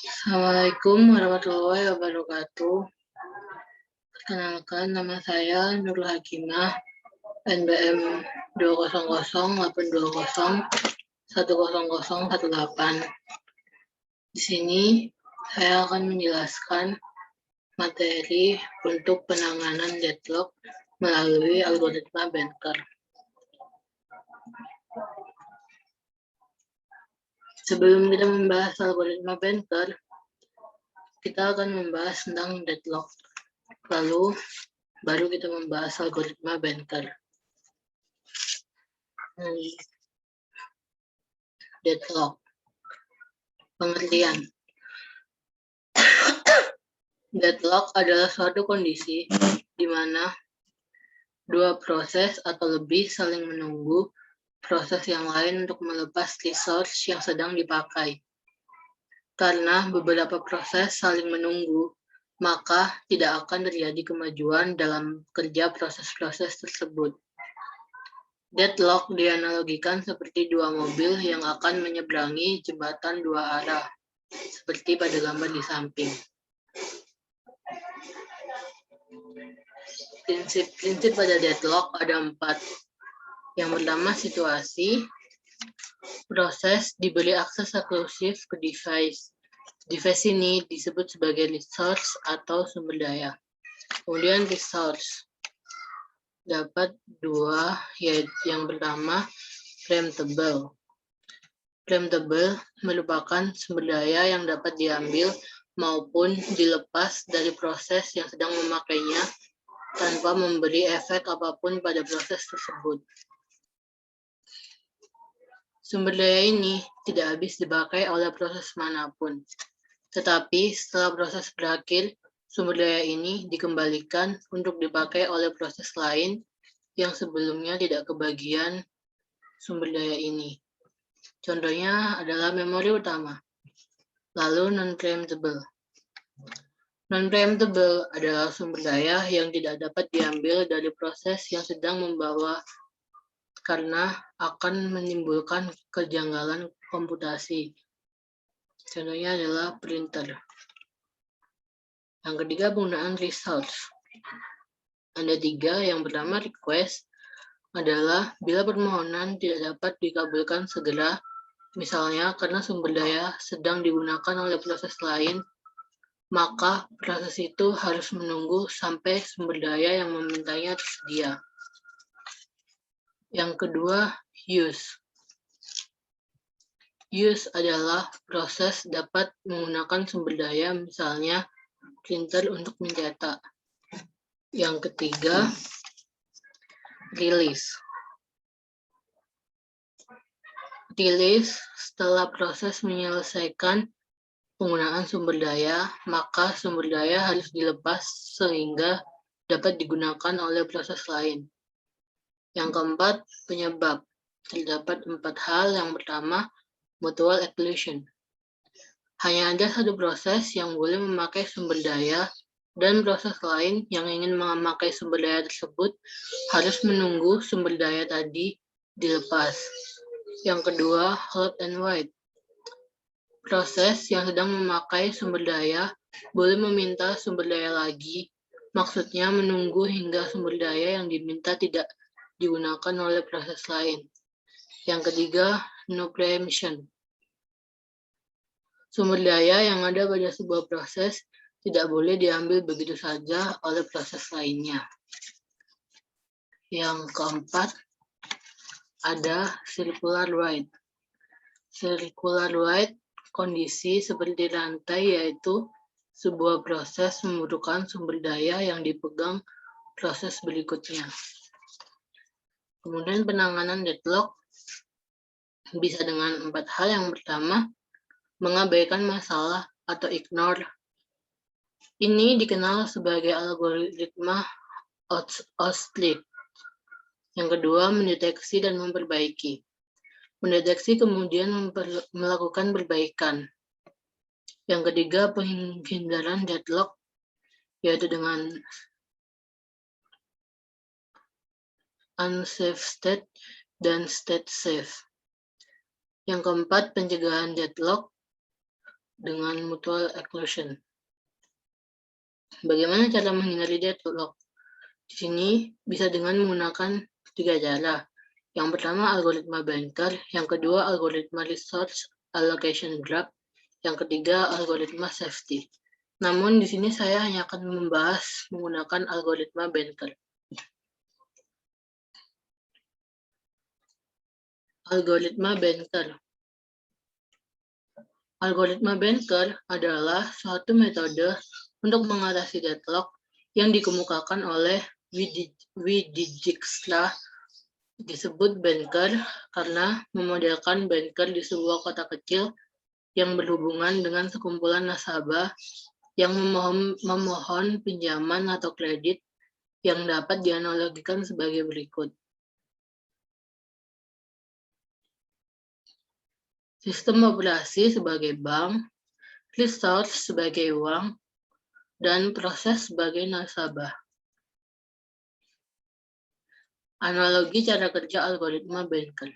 Assalamualaikum warahmatullahi wabarakatuh. Perkenalkan, nama saya Nurul Hakimah, NBM 20082010018. Di sini saya akan menjelaskan materi untuk penanganan deadlock melalui algoritma Banker. Sebelum kita membahas algoritma Banker, kita akan membahas tentang deadlock. Lalu baru kita membahas algoritma Banker. Deadlock. Pengertian. Deadlock adalah suatu kondisi di mana dua proses atau lebih saling menunggu proses yang lain untuk melepas resource yang sedang dipakai. Karena beberapa proses saling menunggu, maka tidak akan terjadi kemajuan dalam kerja proses-proses tersebut. Deadlock dianalogikan seperti dua mobil yang akan menyeberangi jembatan dua arah, seperti pada gambar di samping. Prinsip-prinsip pada deadlock ada 4. Yang pertama, situasi. Proses diberi akses eksklusif ke device. Device ini disebut sebagai resource atau sumber daya. Kemudian resource dapat 2, yaitu yang pertama preemptible. Preemptible merupakan sumber daya yang dapat diambil maupun dilepas dari proses yang sedang memakainya tanpa memberi efek apapun pada proses tersebut. Sumber daya ini tidak habis dipakai oleh proses manapun. Tetapi setelah proses berakhir, sumber daya ini dikembalikan untuk dipakai oleh proses lain yang sebelumnya tidak kebagian sumber daya ini. Contohnya adalah memori utama. Lalu non-preemptible. Non-preemptible adalah sumber daya yang tidak dapat diambil dari proses yang sedang membawa karena akan menimbulkan kejanggalan komputasi. Contohnya adalah printer. Yang ketiga, penggunaan resource. Ada 3. Yang pertama, request adalah bila permohonan tidak dapat dikabulkan segera, misalnya karena sumber daya sedang digunakan oleh proses lain, maka proses itu harus menunggu sampai sumber daya yang memintanya tersedia. Yang kedua, use. Use adalah proses dapat menggunakan sumber daya, misalnya printer untuk mencetak. Yang ketiga, release. Release setelah proses menyelesaikan penggunaan sumber daya, maka sumber daya harus dilepas sehingga dapat digunakan oleh proses lain. Yang keempat, penyebab. Terdapat 4 hal. Yang pertama, mutual exclusion. Hanya ada satu proses yang boleh memakai sumber daya dan proses lain yang ingin memakai sumber daya tersebut harus menunggu sumber daya tadi dilepas. Yang kedua, hot and wait. Proses yang sedang memakai sumber daya boleh meminta sumber daya lagi, maksudnya menunggu hingga sumber daya yang diminta tidak digunakan oleh proses lain. Yang ketiga, no preemption. Sumber daya yang ada pada sebuah proses tidak boleh diambil begitu saja oleh proses lainnya. Yang keempat, ada circular write. Circular write kondisi seperti rantai, yaitu sebuah proses membutuhkan sumber daya yang dipegang proses berikutnya. Kemudian penanganan deadlock bisa dengan 4 hal. Yang pertama, mengabaikan masalah atau ignore. Ini dikenal sebagai algoritma OSLIP. Yang kedua, mendeteksi dan memperbaiki. Mendeteksi kemudian melakukan perbaikan. Yang ketiga, penghindaran deadlock, yaitu dengan unsafe state dan state safe. Yang keempat, pencegahan deadlock dengan mutual exclusion. Bagaimana cara menghindari deadlock? Di sini bisa dengan menggunakan 3 cara. Yang pertama algoritma banker, yang kedua algoritma resource allocation graph, yang ketiga algoritma safety. Namun di sini saya hanya akan membahas menggunakan algoritma banker. Algoritma banker. Algoritma banker adalah suatu metode untuk mengatasi deadlock yang dikemukakan oleh Dijkstra. Disebut banker karena memodelkan banker di sebuah kota kecil yang berhubungan dengan sekumpulan nasabah yang memohon pinjaman atau kredit yang dapat dianalogikan sebagai berikut. Sistem operasi sebagai bank, resource sebagai uang, dan proses sebagai nasabah. Analogi cara kerja algoritma banker.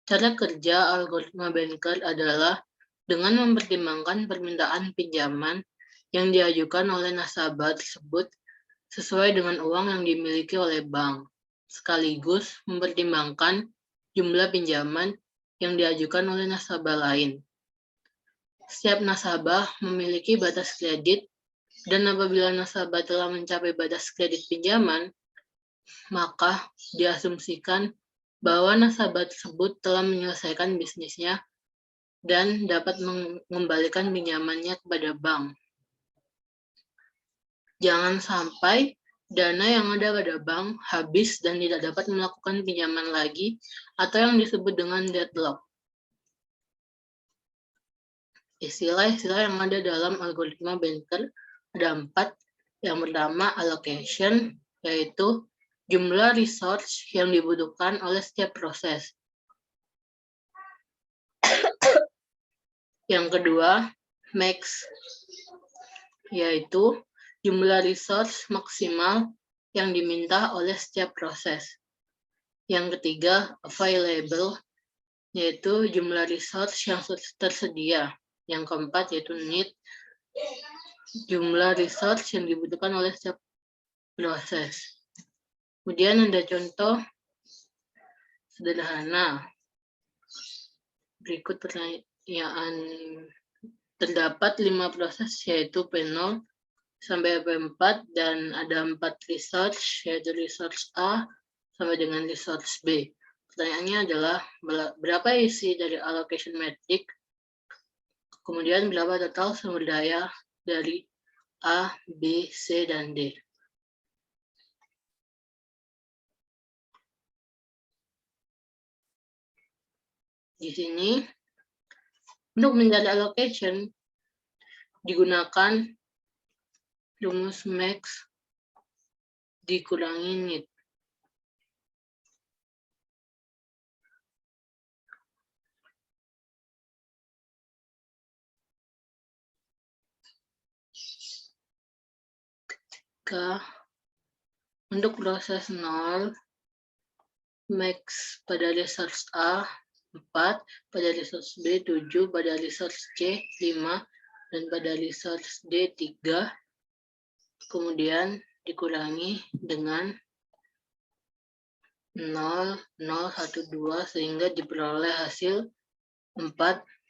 Cara kerja algoritma banker adalah dengan mempertimbangkan permintaan pinjaman yang diajukan oleh nasabah tersebut sesuai dengan uang yang dimiliki oleh bank, sekaligus mempertimbangkan jumlah pinjaman yang diajukan oleh nasabah lain. Setiap nasabah memiliki batas kredit, dan apabila nasabah telah mencapai batas kredit pinjaman, maka diasumsikan bahwa nasabah tersebut telah menyelesaikan bisnisnya dan dapat mengembalikan pinjamannya kepada bank. Jangan sampai dana yang ada pada bank habis dan tidak dapat melakukan pinjaman lagi atau yang disebut dengan deadlock. Istilah-istilah yang ada dalam algoritma banker ada 4. Yang pertama allocation, yaitu jumlah resource yang dibutuhkan oleh setiap proses. Yang kedua, max, yaitu jumlah resource maksimal yang diminta oleh setiap proses. Yang ketiga, available, yaitu jumlah resource yang tersedia. Yang keempat, yaitu need, jumlah resource yang dibutuhkan oleh setiap proses. Kemudian ada contoh sederhana. Berikut pertanyaan. Terdapat 5 proses, yaitu P0 sampai P4, dan ada 4 resource, yaitu resource A sampai dengan resource B. Pertanyaannya adalah berapa isi dari allocation metric, kemudian berapa total sumber daya dari A, B, C, dan D. Di sini, untuk mencari allocation, digunakan rumus max dikurangi need. Untuk proses 0, max pada resource A 4, pada resource B 7, pada resource C 5, dan pada resource D 3, kemudian dikurangi dengan 0, 0, 1, 2, sehingga diperoleh hasil 4,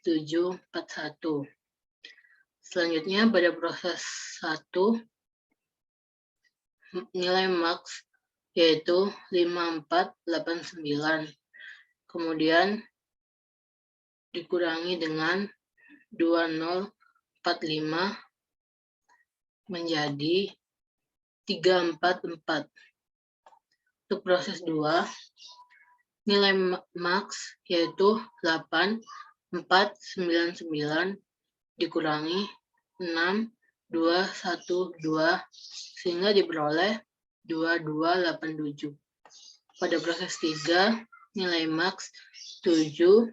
7, 4, 1. Selanjutnya pada proses 1, nilai max yaitu 5, 4, 8, 9. Kemudian dikurangi dengan 2045 menjadi 344. Untuk proses 2, nilai max yaitu 8, 4, 9, 9 dikurangi 6, 2, 1, 2 sehingga diperoleh 2287. Pada proses 3, nilai max 7,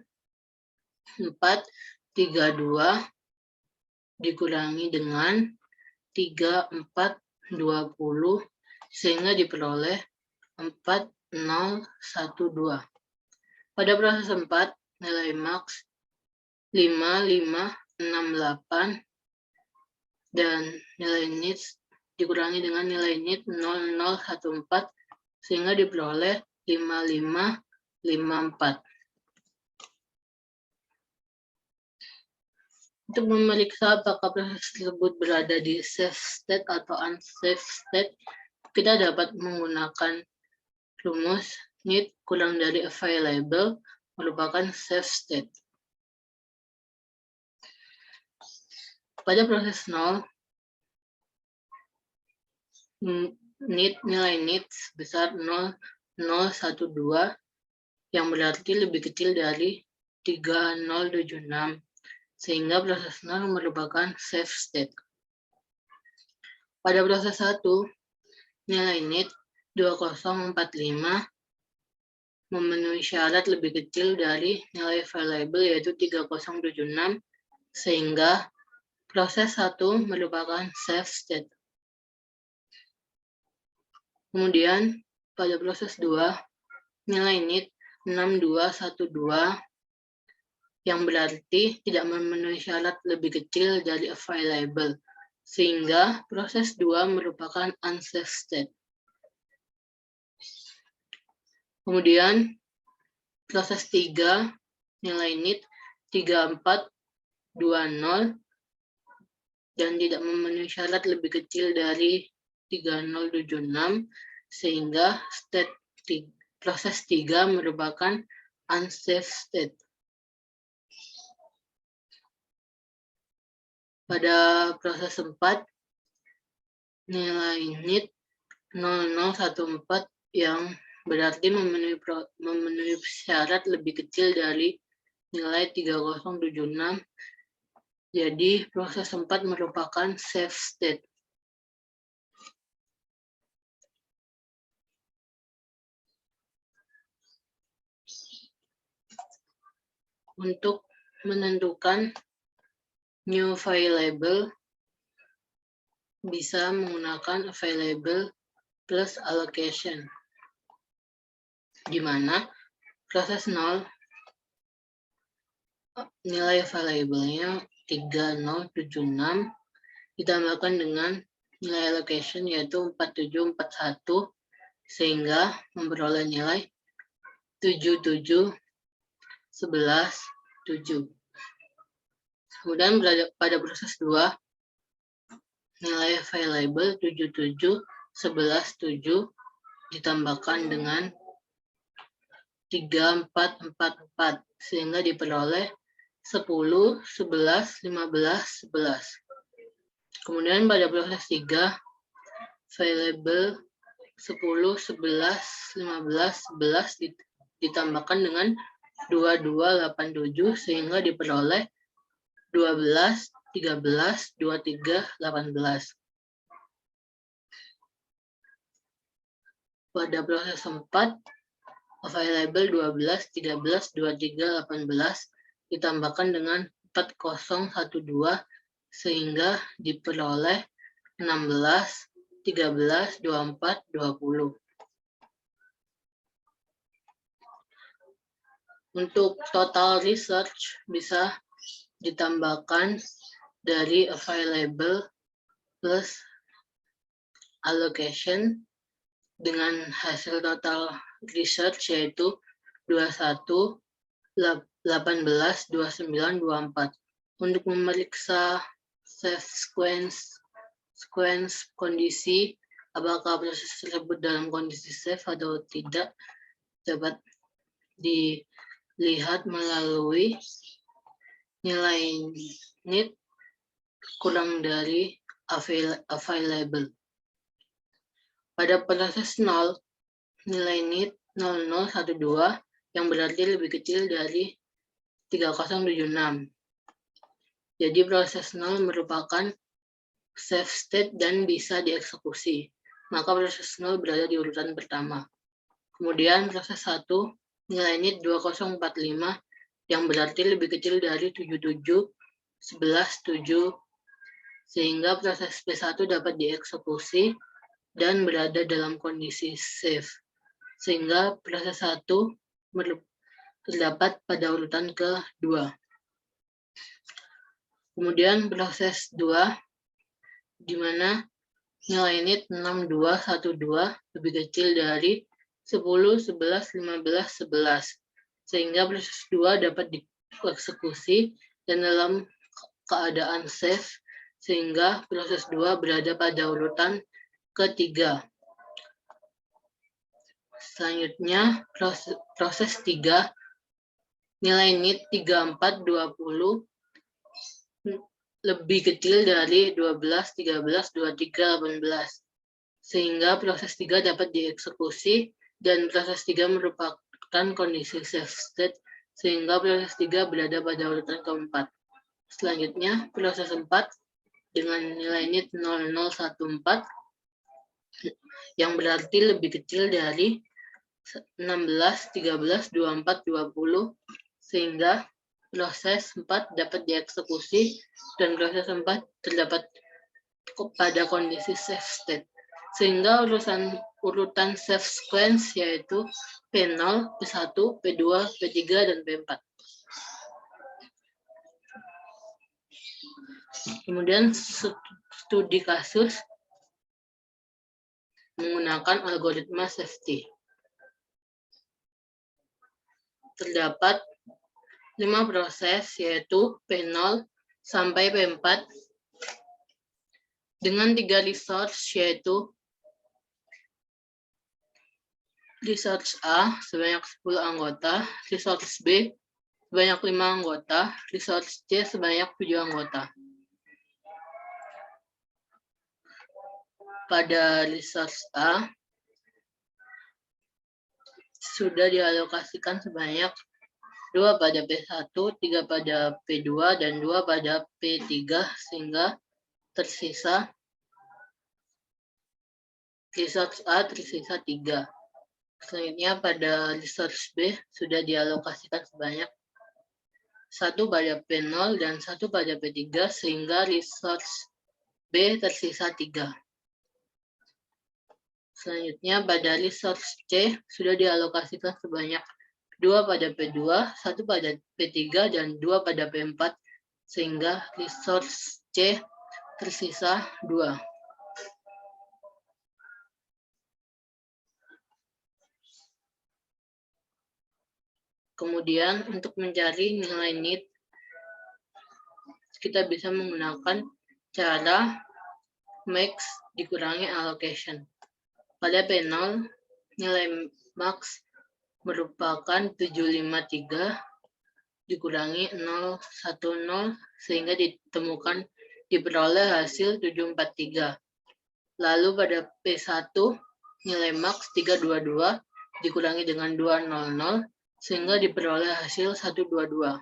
4, 3, 2 dikurangi dengan 3, 4, 20 sehingga diperoleh 4, 0, 1, 2. Pada proses 4, nilai max 5, 5, 68 dan nilai nits dikurangi dengan nilai nit 0014 sehingga diperoleh 5554. Untuk memeriksa apakah proses tersebut berada di safe state atau unsafe state, kita dapat menggunakan rumus nit kurang dari available merupakan safe state. Pada proses 0, nilai nit sebesar 0012 yang berarti lebih kecil dari 3076, sehingga proses 0 merupakan safe state. Pada proses 1, nilai nit 2045 memenuhi syarat lebih kecil dari nilai available yaitu 3076, sehingga proses 1 merupakan safe state. Kemudian pada proses 2, nilai nit 6212 yang berarti tidak memenuhi syarat lebih kecil dari available, sehingga proses 2 merupakan unsafe state. Kemudian proses 3, nilai nit 3420 dan tidak memenuhi syarat lebih kecil dari 3076, sehingga proses 3 merupakan unsafe state. Pada proses 4, nilai nit 0014 yang berarti memenuhi syarat lebih kecil dari nilai 3076. Jadi proses 4 merupakan safe state. Untuk menentukan new available bisa menggunakan available plus allocation, di mana proses 0 nilai available-nya 3076 ditambahkan dengan nilai allocation yaitu 4741 sehingga memperoleh nilai 7711 7. Kemudian pada proses 2, nilai available 7711 7 ditambahkan dengan 3444 sehingga diperoleh 10 11 15 11. Kemudian pada proses 3, available 10 11 15 11 ditambahkan dengan 2287 sehingga diperoleh 12 13 23 18. Pada proses 4, available 12 13 23 18 ditambahkan dengan 4012 sehingga diperoleh 16 13 24 20. Untuk total research bisa ditambahkan dari available plus allocation dengan hasil total research yaitu 21 18 29 24. Untuk memeriksa safe sequence kondisi apakah proses tersebut dalam kondisi safe atau tidak dapat dilihat melalui nilai nit kurang dari available. Pada proses 0, nilai nit 0012 yang berarti lebih kecil dari 3076. Jadi proses 0 merupakan safe state dan bisa dieksekusi. Maka proses 0 berada di urutan pertama. Kemudian proses 1, nilai nit 2045 yang berarti lebih kecil dari 77 11 7 sehingga proses P1 dapat dieksekusi dan berada dalam kondisi safe, sehingga proses 1 terdapat pada urutan kedua. Kemudian proses 2, di mana nilai NIT 6212 lebih kecil dari 10, 11, 15, 11. Sehingga proses 2 dapat dieksekusi dan dalam keadaan safe, sehingga proses 2 berada pada urutan ketiga. Selanjutnya, proses 3, nilai NIT 3420 lebih kecil dari 12, 13, 23, 18. Sehingga proses 3 dapat dieksekusi dan proses 3 merupakan kondisi safe state, sehingga proses 3 berada pada urutan keempat. Selanjutnya, proses 4 dengan nilai NIT 0014 yang berarti lebih kecil dari 16, 13, 24, 20, sehingga proses 4 dapat dieksekusi dan proses 4 terdapat pada kondisi safe state. Sehingga urutan safe sequence yaitu P0, P1, P2, P3, dan P4. Kemudian studi kasus menggunakan algoritma safety. Terdapat 5 proses yaitu P0 sampai P4 dengan 3 resource yaitu resource A sebanyak 10 anggota, resource B sebanyak 5 anggota, resource C sebanyak 7 anggota. Pada resource A sudah dialokasikan sebanyak 2 pada P1, 3 pada P2, dan 2 pada P3, sehingga tersisa resource A tersisa 3. Selanjutnya pada resource B sudah dialokasikan sebanyak 1 pada P0 dan 1 pada P3, sehingga resource B tersisa 3. Selanjutnya pada resource C sudah dialokasikan sebanyak 2 pada P2, 1 pada P3, dan 2 pada P4, sehingga resource C tersisa 2. Kemudian untuk mencari nilai NIT, kita bisa menggunakan cara max dikurangi allocation. Pada P0, nilai max merupakan 753 dikurangi 010 sehingga diperoleh hasil 743. Lalu pada P1 nilai max 322 dikurangi dengan 200 sehingga diperoleh hasil 122.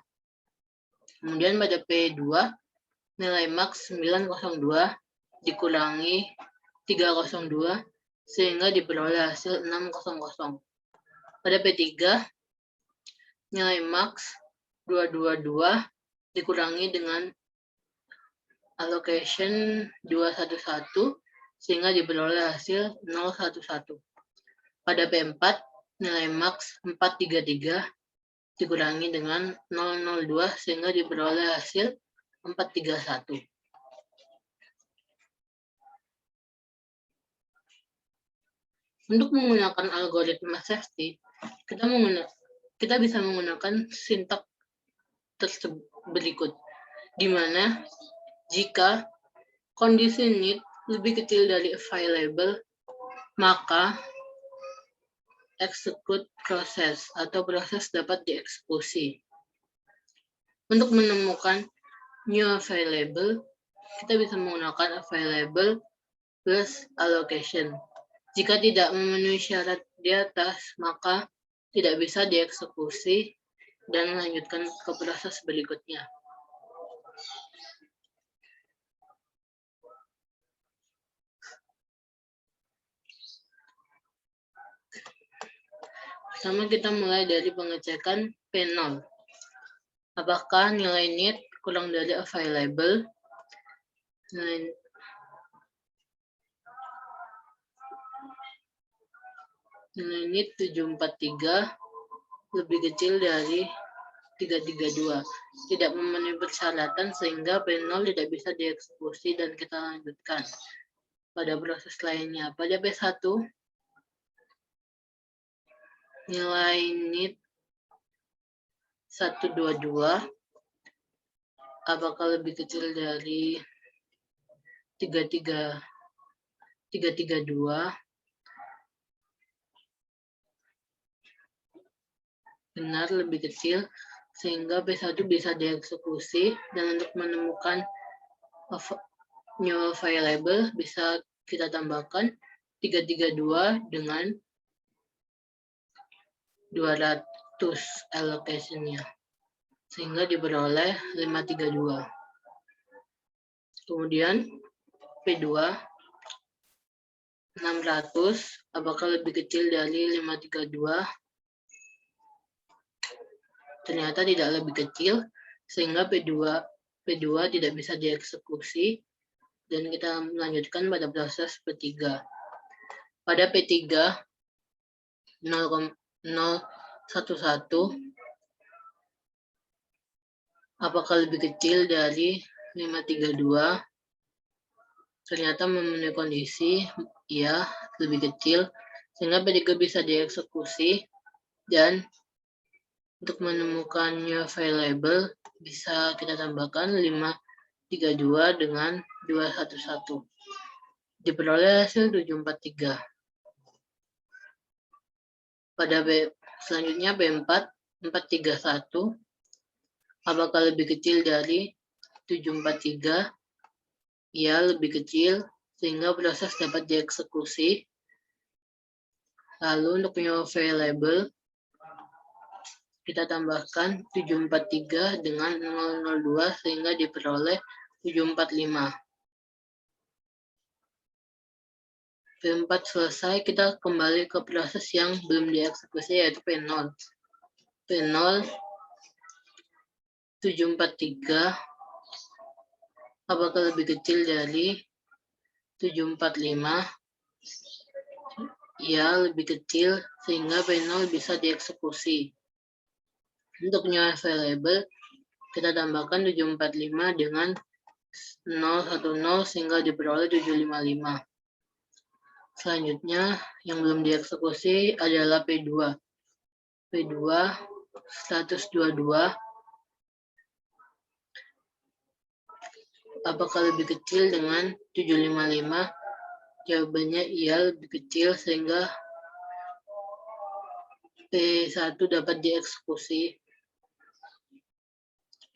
Kemudian pada P2 nilai max 902 dikurangi 302 sehingga diperoleh hasil 600. Pada P3, nilai max 222 dikurangi dengan allocation 211 sehingga diperoleh hasil 011. Pada P4, nilai max 433 dikurangi dengan 002 sehingga diperoleh hasil 431. Untuk menggunakan algoritma safety, kita bisa menggunakan sintaks berikut, di mana jika kondisi NIT lebih kecil dari available, maka execute proses atau proses dapat dieksekusi. Untuk menemukan new available, kita bisa menggunakan available plus allocation. Jika tidak memenuhi syarat di atas, maka tidak bisa dieksekusi dan melanjutkan ke proses berikutnya. Pertama kita mulai dari pengecekan P0. Apakah nilai NIT kurang dari available? Nilai NIT 743 lebih kecil dari 332. Tidak memenuhi persyaratan sehingga P0 tidak bisa dieksekusi dan kita lanjutkan pada proses lainnya. Pada P1, nilai NIT 122 apakah lebih kecil dari 332? Benar, lebih kecil, sehingga P1 bisa dieksekusi, dan untuk menemukan new variable bisa kita tambahkan 332 dengan 200 allocation-nya, sehingga diperoleh 532. Kemudian P2 600 apakah lebih kecil dari 532? Ternyata tidak lebih kecil, sehingga P2 tidak bisa dieksekusi, dan kita melanjutkan pada proses P3. Pada P3 0,011 apakah lebih kecil dari 532? Ternyata memenuhi kondisi, ya, lebih kecil, sehingga P3 bisa dieksekusi, dan untuk menemukan new variable bisa kita tambahkan 532 dengan 211. Diperoleh hasil 743. Pada selanjutnya P4 431 apakah lebih kecil dari 743? Ya, lebih kecil, sehingga proses dapat dieksekusi. Lalu untuk new variable kita tambahkan 743 dengan 002 sehingga diperoleh 745. P4 selesai, kita kembali ke proses yang belum dieksekusi, yaitu P0. P0 743 apakah lebih kecil dari 745? Ya, lebih kecil, sehingga P0 bisa dieksekusi. Untuk new variable kita tambahkan 745 dengan 010 sehingga diperoleh 755. Selanjutnya yang belum dieksekusi adalah P2. P2 122 apakah lebih kecil dengan 755? Jawabannya iya, lebih kecil, sehingga P1 dapat dieksekusi.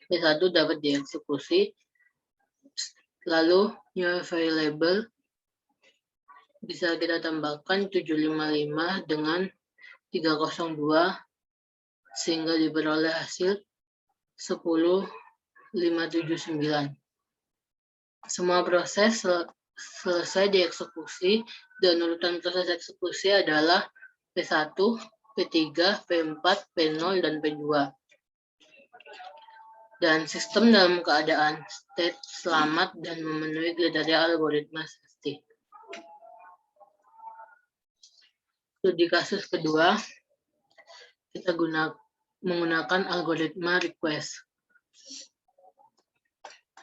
P1 dapat dieksekusi. Lalu new variable bisa kita tambahkan 755 dengan 302 sehingga diperoleh hasil 10579. Semua proses selesai dieksekusi, dan urutan proses eksekusi adalah P1, P3, P4, P0, dan P2. Dan sistem dalam keadaan state selamat dan memenuhi kriteria algoritma safety. Studi kasus kedua, kita menggunakan algoritma request.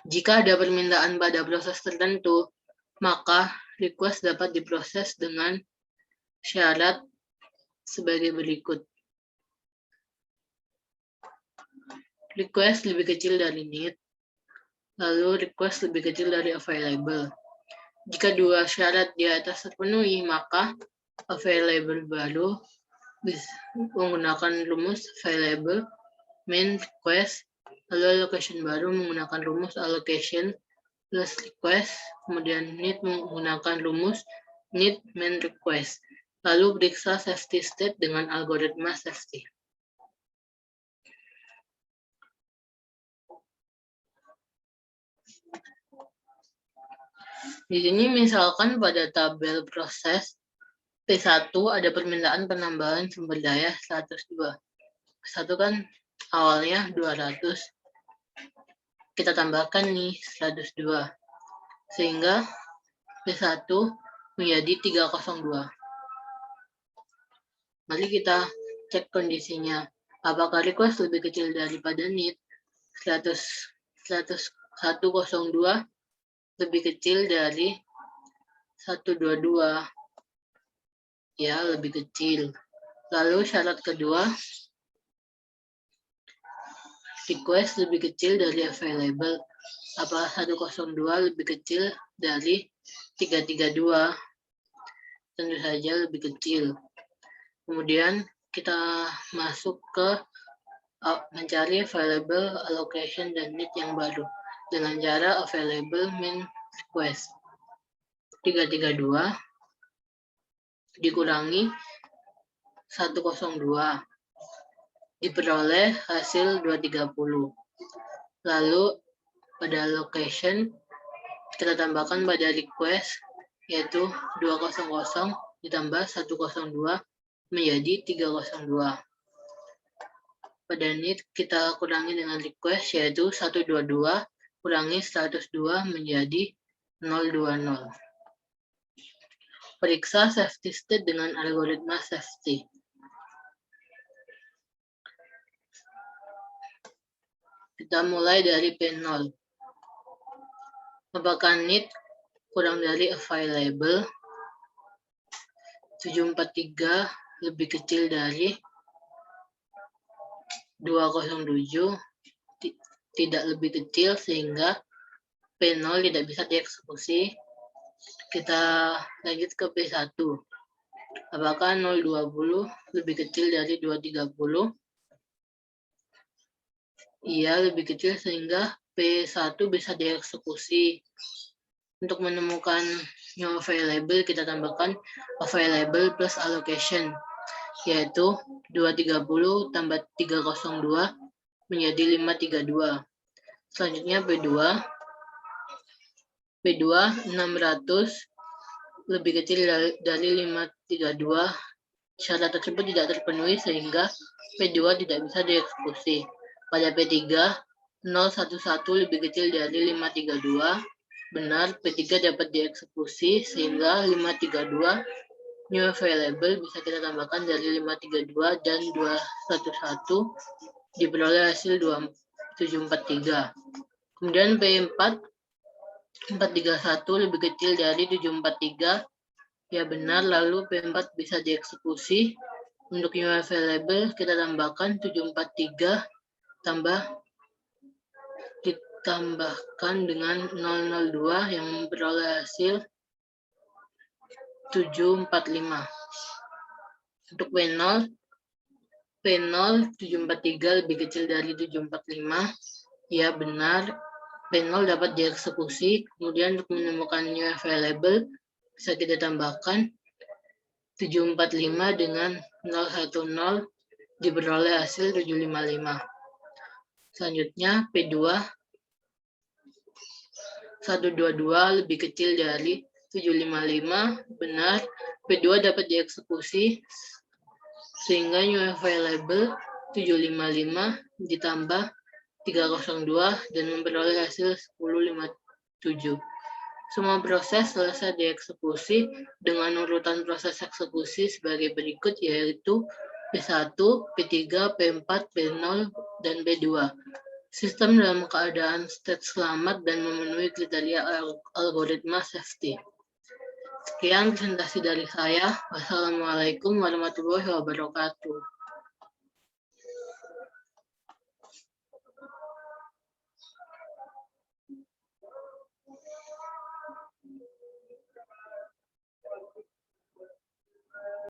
Jika ada permintaan pada proses tertentu, maka request dapat diproses dengan syarat sebagai berikut. Request lebih kecil dari need, lalu request lebih kecil dari available. Jika dua syarat di atas terpenuhi, maka available baru bisa menggunakan rumus available main request, lalu allocation baru menggunakan rumus allocation plus request, kemudian need menggunakan rumus need main request. Lalu periksa safety state dengan algoritma safety. Di sini misalkan pada tabel proses P1 ada permintaan penambahan sumber daya 102. P1 kan awalnya 200. Kita tambahkan nih 102. Sehingga P1 menjadi 302. Mari kita cek kondisinya. Apakah request lebih kecil daripada need? 102 lebih kecil dari 122. Ya, lebih kecil. Lalu syarat kedua, request lebih kecil dari available. Apakah 102 lebih kecil dari 332? Tentu saja lebih kecil. Kemudian kita masuk ke mencari available, allocation, dan need yang baru dengan cara available min request. 332 dikurangi 102 diperoleh hasil 230. Lalu pada allocation kita tambahkan pada request yaitu 200 ditambah 102 menjadi 302. Pada need kita kurangi dengan request yaitu 122 kurangi 102 menjadi 020. Periksa safety state dengan algoritma safety. Kita mulai dari P0. Apakah need kurang dari available? 743 lebih kecil dari 207, tidak lebih kecil sehingga P0 tidak bisa dieksekusi. Kita lanjut ke P1. Apakah 020 lebih kecil dari 230? Iya, lebih kecil sehingga P1 bisa dieksekusi. Untuk menemukan new available, kita tambahkan available plus allocation, yaitu 230 tambah 302 menjadi 532. Selanjutnya P2. P2 600 lebih kecil dari 532. Syarat tersebut tidak terpenuhi sehingga P2 tidak bisa dieksekusi. Pada P3, 011 lebih kecil dari 532. Benar, P3 dapat dieksekusi sehingga 532 new available bisa kita tambahkan dari 532 dan 211 diperoleh hasil 743. Kemudian P4 431 lebih kecil dari 743. Ya benar, lalu P4 bisa dieksekusi. Untuk new available kita tambahkan 743 ditambahkan dengan 002 yang memperoleh hasil 745. Untuk P0 743 lebih kecil dari 745. Ya benar, P0 dapat dieksekusi. Kemudian untuk menemukan new available bisa kita tambahkan 745 dengan 010 diperoleh hasil 755. Selanjutnya P2 122 lebih kecil dari 755. Benar, P2 dapat dieksekusi sehingga new available 755 ditambah 302 dan memperoleh hasil 1057. Semua proses selesai dieksekusi dengan urutan proses eksekusi sebagai berikut, yaitu P1, P3, P4, P0, dan P2. Sistem dalam keadaan state selamat dan memenuhi kriteria algoritma safety. Sekian presentasi dari saya. Wassalamualaikum warahmatullahi wabarakatuh.